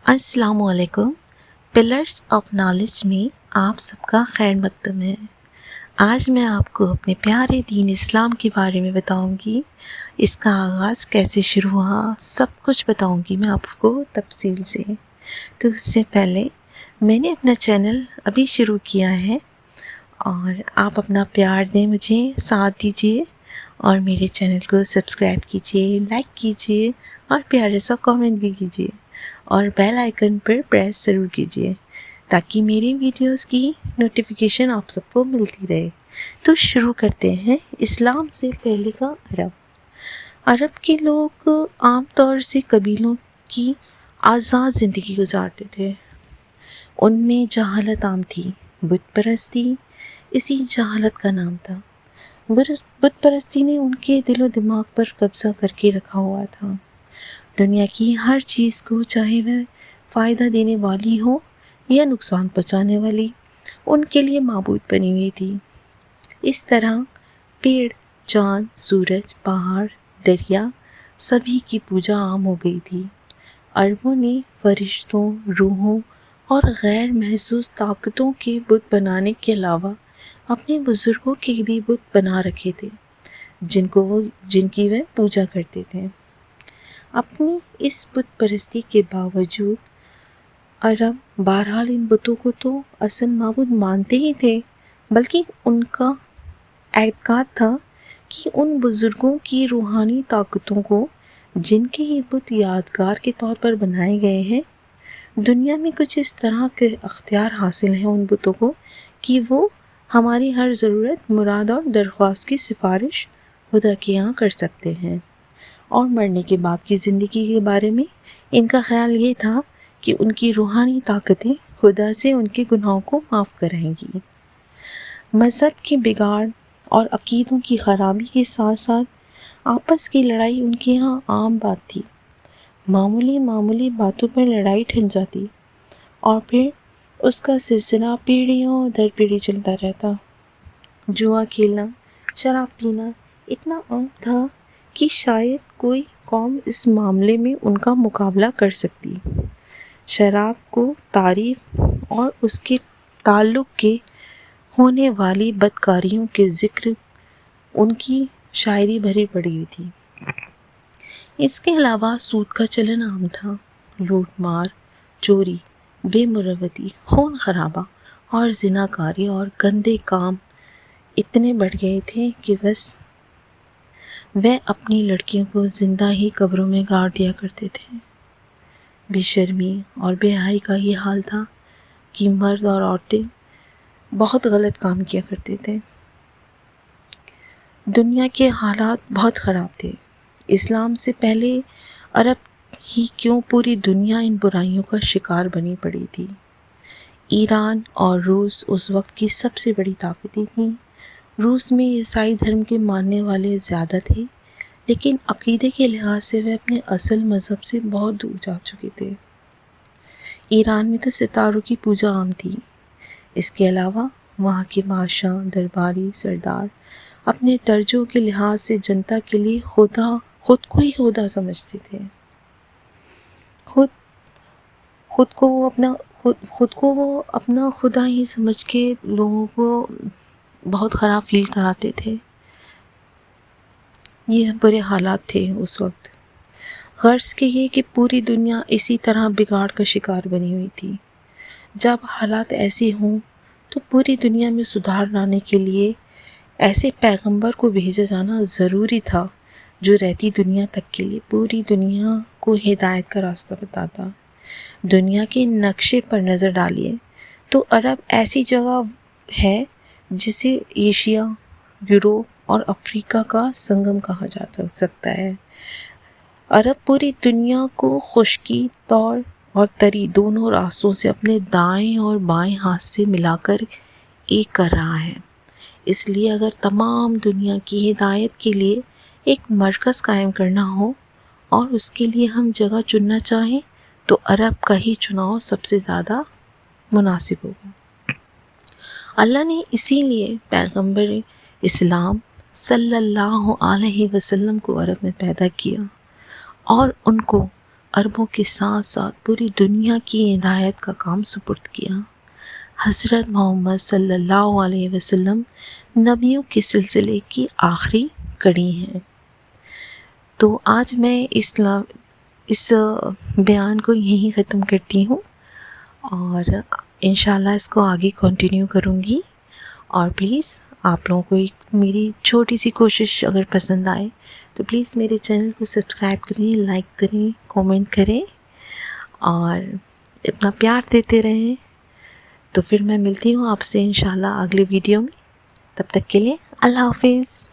अस्सलाम वालेकुम। Pillars of knowledge में आप सबका खैर मकदम है। आज मैं आपको अपने प्यारे दीन इस्लाम के बारे में बताऊंगी। इसका आगाज़ कैसे शुरू हुआ, सब कुछ बताऊंगी मैं आपको तफसील से। तो उससे पहले मैंने अपना चैनल अभी शुरू किया है और आप अपना प्यार दें, मुझे साथ दीजिए और मेरे चैनल को सब्सक्राइब कीजिए, लाइक कीजिए और प्यारे सा कमेंट भी कीजिए और बेल आइकन पर प्रेस ज़रूर कीजिए ताकि मेरी वीडियोस की नोटिफिकेशन आप सबको मिलती रहे। तो शुरू करते हैं इस्लाम से पहले का अरब। अरब के लोग आमतौर से कबीलों की आज़ाद ज़िंदगी गुजारते थे। उनमें जहालत आम थी, बुत परस्ती इसी जहालत का नाम था। बुत परस्ती ने उनके दिलो दिमाग पर कब्जा करके रखा हुआ था। दुनिया की हर चीज़ को, चाहे वह फ़ायदा देने वाली हो या नुकसान पहुंचाने वाली, उनके लिए माबूद बनी हुई थी। इस तरह पेड़, चाँद, सूरज, पहाड़, दरिया सभी की पूजा आम हो गई थी। अरबों ने फरिश्तों, रूहों और गैर महसूस ताकतों के बुत बनाने के अलावा अपने बुजुर्गों के भी बुत बना रखे थे जिनकी वह पूजा करते थे। अपनी इस बुत परस्ती के बावजूद अरब बहरहाल इन बुतों को तो असल माबूद मानते ही थे, बल्कि उनका एतकाद था कि उन बुजुर्गों की रूहानी ताकतों को, जिनके ये बुत यादगार के तौर पर बनाए गए हैं, दुनिया में कुछ इस तरह के अख्तियार हासिल हैं उन बुतों को कि वो हमारी हर ज़रूरत, मुराद और दरख्वास्त की सिफारिश खुदा के यहाँ कर सकते हैं। और मरने के बाद की ज़िंदगी के बारे में इनका ख्याल ये था कि उनकी रूहानी ताकतें खुदा से उनके गुनाहों को माफ़ कराएंगी। मज़हब की बिगाड़ और अकीदों की ख़राबी के साथ साथ आपस की लड़ाई उनके यहाँ आम बात थी। मामूली बातों पर लड़ाई ठन जाती और फिर उसका सिलसिला पीढ़ियों दर पीढ़ी चलता रहता। जुआ खेलना, शराब पीना इतना आम था कि शायद कोई कौम इस मामले में उनका मुकाबला कर सकती। शराब को तारीफ और उसके ताल्लुक के होने वाली बदकारियों के ज़िक्र उनकी शायरी भरी पड़ी हुई थी। इसके अलावा सूद का चलन आम था। लूट मार, चोरी, बेमुरवती, खून खराबा और जिनाकारी और गंदे काम इतने बढ़ गए थे कि बस वह अपनी लड़कियों को जिंदा ही कब्रों में गाड़ दिया करते थे। बेशर्मी और बेहयाई का ये हाल था कि मर्द और औरतें बहुत गलत काम किया करते थे। दुनिया के हालात बहुत ख़राब थे। इस्लाम से पहले अरब ही क्यों, पूरी दुनिया इन बुराइयों का शिकार बनी पड़ी थी। ईरान और रूस उस वक्त की सबसे बड़ी ताकतें थीं। रूस में ईसाई धर्म के मानने वाले ज़्यादा थे, लेकिन अकीदे के लिहाज से वे अपने असल मज़हब से बहुत दूर जा चुके थे। ईरान में तो सितारों की पूजा आम थी। इसके अलावा वहाँ के बादशाह, दरबारी, सरदार अपने दर्जों के लिहाज से जनता के लिए खुद को ही खुदा समझते थे। खुद को वो अपना खुदा ही समझ के लोगों को बहुत ख़राब फील कराते थे। ये बुरे हालात थे उस वक्त। गर्ज़ के ये कि पूरी दुनिया इसी तरह बिगाड़ का शिकार बनी हुई थी। जब हालात ऐसे हों तो पूरी दुनिया में सुधार लाने के लिए ऐसे पैगंबर को भेजा जाना ज़रूरी था जो रहती दुनिया तक के लिए पूरी दुनिया को हिदायत का रास्ता बताता। दुनिया के नक्शे पर नज़र डालिए तो अरब ऐसी जगह है जिसे एशिया, यूरोप और अफ्रीका का संगम कहा जा सकता है। अरब पूरी दुनिया को खुश्की, तौर और तरी दोनों रास्तों से अपने दाएं और बाएं हाथ से मिलाकर एक कर रहा है। इसलिए अगर तमाम दुनिया की हिदायत के लिए एक मरकज़ कायम करना हो और उसके लिए हम जगह चुनना चाहें तो अरब का ही चुनाव सबसे ज़्यादा मुनासिब होगा। अल्लाह ने इसीलिए पैगंबर इस्लाम सल्लल्लाहु अलैहि वसल्लम को अरब में पैदा किया और उनको عربوں کے ساتھ ساتھ پوری دنیا کی ہدایت کا کام سپرد کیا۔ حضرت محمد صلی اللہ علیہ وسلم نبیوں کے سلسلے کی آخری کڑی ہیں۔ تو آج میں اس بیان کو یہیں ختم کرتی ہوں، اور انشاءاللہ اس کو آگے کنٹینیو کروں گی۔ اور پلیز آپ لوگوں کو میری چھوٹی سی کوشش اگر پسند آئے تو پلیز میرے چینل کو سبسکرائب کریں، لائک کریں، کومنٹ کریں اور اتنا پیار دیتے رہیں۔ تو پھر میں ملتی ہوں آپ سے انشاءاللہ اگلے ویڈیو میں، تب تک کے لیے اللہ حافظ۔